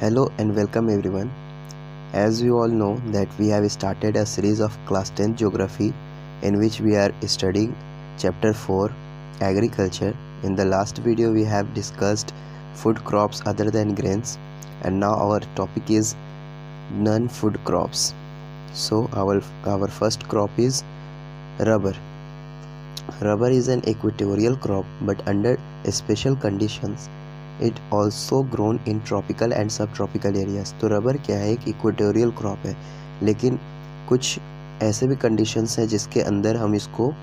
Hello and welcome everyone. As we all know that we have started a series of class 10 geography in which we are studying chapter 4 agriculture. In the last video we have discussed food crops other than grains, and now our topic is non-food crops. So our first crop is rubber. Rubber is an equatorial crop, but under special conditions it also grown in tropical and सब tropical areas. तो rubber क्या है, एक equatorial crop है, लेकिन कुछ ऐसे भी कंडीशंस हैं जिसके अंदर हम इसको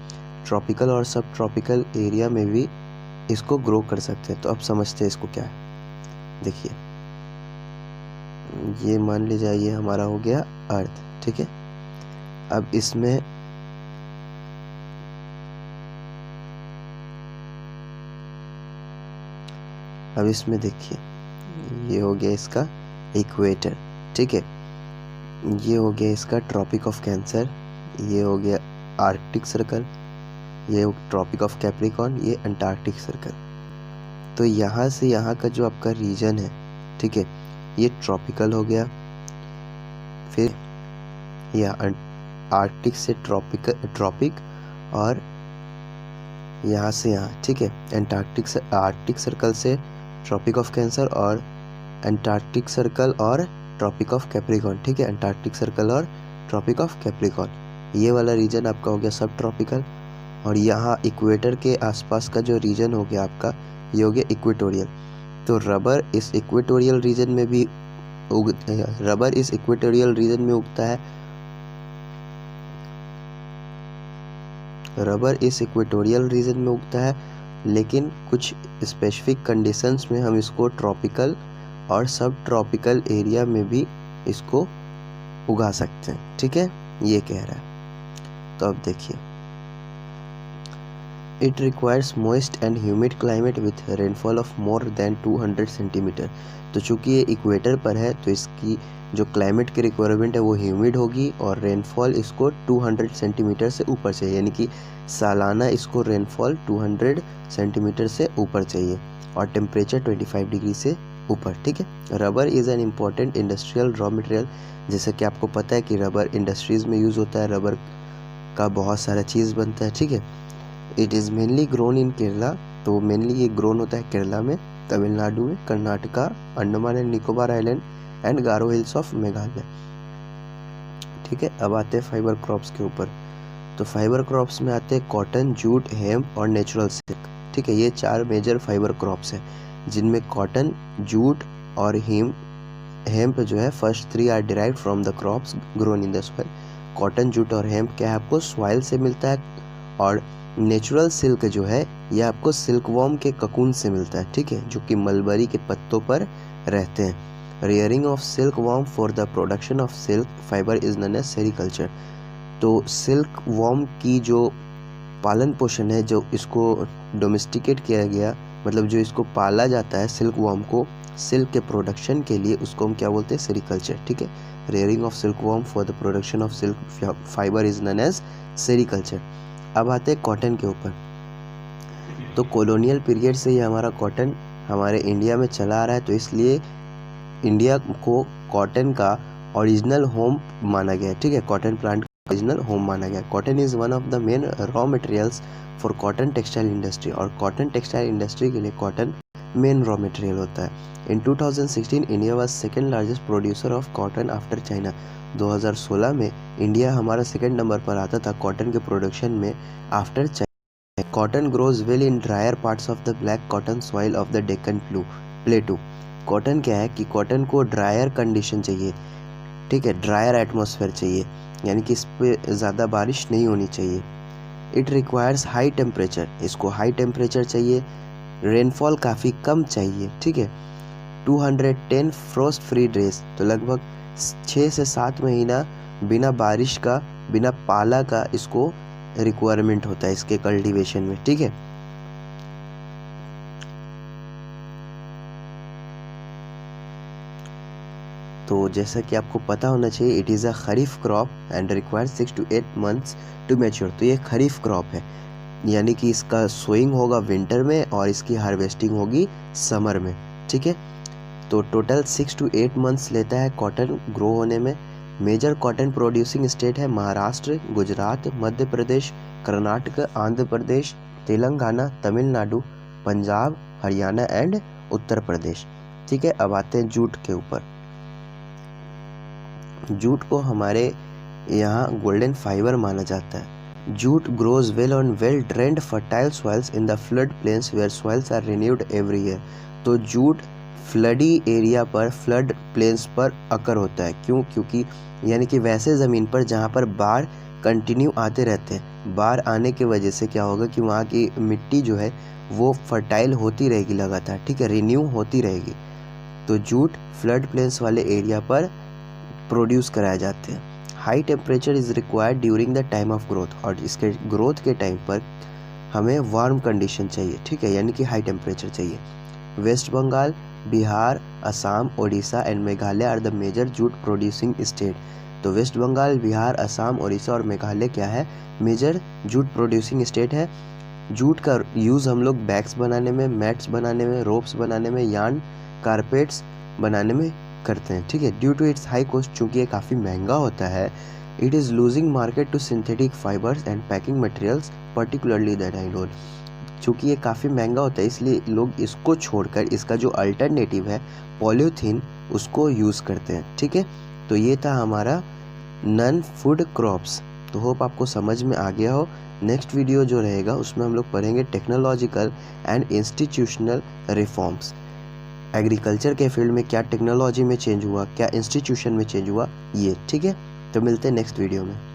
ट्रॉपिकल और सब ट्रॉपिकल एरिया में भी इसको ग्रो कर सकते हैं। तो अब समझते हैं इसको क्या है। देखिए, ये मान लीजिए ये हमारा हो गया अर्थ, ठीक है। अब इसमें देखिए, ये हो गया इसका इक्वेटर, ठीक है। ये हो गया इसका ट्रॉपिक ऑफ कैंसर, ये हो गया आर्कटिक सर्कल, ये ट्रॉपिक ऑफ कैप्रिकॉर्न, ये अंटार्कटिक सर्कल। तो यहाँ से यहाँ का जो आपका रीजन है, ठीक है, ये ट्रॉपिकल हो गया। फिर यह आर्कटिक से ट्रॉपिक और यहाँ से यहाँ, ठीक है, अंटार्कटिक से आर्कटिक सर्कल से ट्रॉपिक ऑफ कैंसर और अंटार्कटिक सर्कल और ट्रॉपिक ऑफ कैप्रिकॉर्न, ठीक है, अंटार्कटिक सर्कल और ट्रॉपिक ऑफ कैप्रिकॉर्न। ये वाला रीजन आपका हो गया सब ट्रॉपिकल। और यहाँ इक्वेटर के आसपास का जो रीजन हो गया आपका, ये हो गया इक्वेटोरियल। तो रबर इस इक्वेटोरियल रीजन में उगता है। रबर इस इक्वेटोरियल रीजन में उगता है, लेकिन कुछ स्पेसिफिक कंडीशंस में हम इसको ट्रॉपिकल और सब ट्रॉपिकल एरिया में भी इसको उगा सकते हैं, ठीक है, ये कह रहा है। तो अब देखिए, it requires moist and humid climate with rainfall of more than 200 centimetre. तो चूंकि ये इक्वेटर पर है, तो इसकी जो क्लाइमेट की रिक्वायरमेंट है वो ह्यूमिड होगी और रेनफॉल इसको 200 सेंटीमीटर से ऊपर चाहिए, यानी कि सालाना इसको रेनफॉल 200 सेंटीमीटर से ऊपर चाहिए और टेम्परेचर 25 डिग्री से ऊपर, ठीक है। Rubber is an important industrial raw material. जैसे कि आपको पता है कि रबर इंडस्ट्रीज़ में यूज़ होता है, रबर का बहुत सारा चीज़ बनता है, ठीक है। It is mainly grown in Kerala. तो मेनली ये ग्रोन होता है केरला में, तमिलनाडु में, Karnataka, Andaman and Nicobar island and Garo hills of Meghalaya, ठीक है। अब आते हैं फाइबर क्रॉप्स के ऊपर। तो फाइबर क्रॉप्स में आते हैं कॉटन, जूट, हेम्प और नेचुरल सिल्क, ठीक है। ये 4 मेजर फाइबर क्रॉप्स हैं, जिनमें कॉटन, जूट और हेम्प जो है, first 3 are derived from the crops grown in the soil. Cotton, jute और हेम्प क्या है, आपको सॉइल से मिलता है। और नेचुरल सिल्क जो है, ये आपको सिल्कवॉर्म के ककून से मिलता है, ठीक है, जो कि मलबरी के पत्तों पर रहते हैं। Rearing of silk worm for the production of silk fibre is known as sericulture. तो सिल्क वॉर्म की जो पालन पोषण है, जो इसको डोमेस्टिकेट किया गया, मतलब जो इसको पाला जाता है सिल्क वॉर्म को सिल्क के प्रोडक्शन के लिए, उसको हम क्या बोलते हैं, सेरीकल्चर, ठीक है। Rearing of silk worm for the production of silk fibre is known as sericulture. अब आते हैं कॉटन के ऊपर। तो कॉलोनियल पीरियड से ये हमारा कॉटन हमारे इंडिया में चला आ रहा है, तो इसलिए इंडिया को कॉटन का ओरिजिनल होम माना गया है, ठीक है, कॉटन प्लांट का ओरिजिनल होम माना गया है। Cotton is one of the main raw materials for cotton textile industry. और कॉटन टेक्सटाइल इंडस्ट्री के लिए कॉटन मेन रॉ मटेरियल होता है। इन 2016 India was second largest producer of cotton after China. 2016 में इंडिया हमारा सेकेंड नंबर पर आता था कॉटन के प्रोडक्शन में after China. Cotton grows well in dryer parts of the black cotton soil of the Deccan प्लेटू। Cotton क्या है कि कॉटन को ड्रायर कंडीशन चाहिए, ठीक है, ड्रायर एटमॉस्फेयर चाहिए, यानी कि इस पर ज़्यादा बारिश नहीं होनी चाहिए। इट रिक्वायर्स हाई टेम्परेचर, इसको हाई टेम्परेचर चाहिए, रेनफॉल काफ़ी कम चाहिए, ठीक है। 210 फ्रोस्ट फ्री डेज, तो लगभग 6 से 7 महीना बिना बारिश का, बिना पाला का इसको रिक्वायरमेंट होता है इसके कल्टीवेशन में, ठीक है। तो जैसा कि आपको पता होना चाहिए, it is a kharif crop and requires 6 to 8 months to mature. तो ये खरीफ क्रॉप है, यानी कि इसका सोइंग होगा विंटर में और इसकी हार्वेस्टिंग होगी समर में, ठीक है। तो टोटल 6 to 8 मंथ्स लेता है कॉटन ग्रो होने में। मेजर कॉटन प्रोड्यूसिंग स्टेट है महाराष्ट्र, गुजरात, मध्य प्रदेश, कर्नाटक, आंध्र प्रदेश, तेलंगाना, तमिलनाडु, पंजाब, हरियाणा एंड उत्तर प्रदेश। ठीक है, अब आते हैं जूट के ऊपर। जूट को हमारे यहाँ गोल्डन फाइबर माना जाता है। Jute grows well on well drained fertile soils in the flood plains where soils are renewed every year. तो जूट फ्लडी एरिया पर, फ्लड प्लेन्स पर अकर होता है। क्यों? क्योंकि यानी कि वैसे ज़मीन पर जहाँ पर बाढ़ कंटिन्यू आते रहते हैं। बाढ़ आने की वजह से क्या होगा कि वहाँ की मिट्टी जो है वो फर्टाइल होती रहेगी लगातार, ठीक है, रिन्यू होती रहेगी। तो जूट फ्लड प्लेन्स वाले एरिया पर प्रोड्यूस कराए जाते हैं। High temperature is required during the time of growth, और इसके ग्रोथ के टाइम पर हमें वार्म कंडीशन चाहिए, ठीक है, यानी कि हाई टेम्परेचर चाहिए। West Bengal, Bihar, Assam, Odisha and Meghalaya are the major jute producing state. तो वेस्ट बंगाल, बिहार, असम, ओडिशा और मेघालय क्या है? मेजर जूट प्रोड्यूसिंग स्टेट है। जूट का यूज़ हम लोग बैग्स बनाने में, मैट्स बनाने में, रोप्स बनाने में, यार्न, कारपेट्स बनाने में करते हैं, ठीक है। Due to its high cost, चूँकि ये काफ़ी महंगा होता है, it is losing market to synthetic fibres and packing materials particularly the nylon. चूँकि ये काफ़ी महंगा होता है इसलिए लोग इसको छोड़कर इसका जो अल्टरनेटिव है पॉलीथीन, उसको यूज़ करते हैं, ठीक है। तो ये था हमारा नॉन फूड क्रॉप्स। तो होप आपको समझ में आ गया हो। नेक्स्ट वीडियो जो रहेगा उसमें हम लोग पढ़ेंगे technological and institutional reforms. Agriculture के फील्ड में क्या टेक्नोलॉजी में चेंज हुआ, क्या इंस्टीट्यूशन में चेंज हुआ, ये, ठीक है। तो मिलते हैं नेक्स्ट वीडियो में।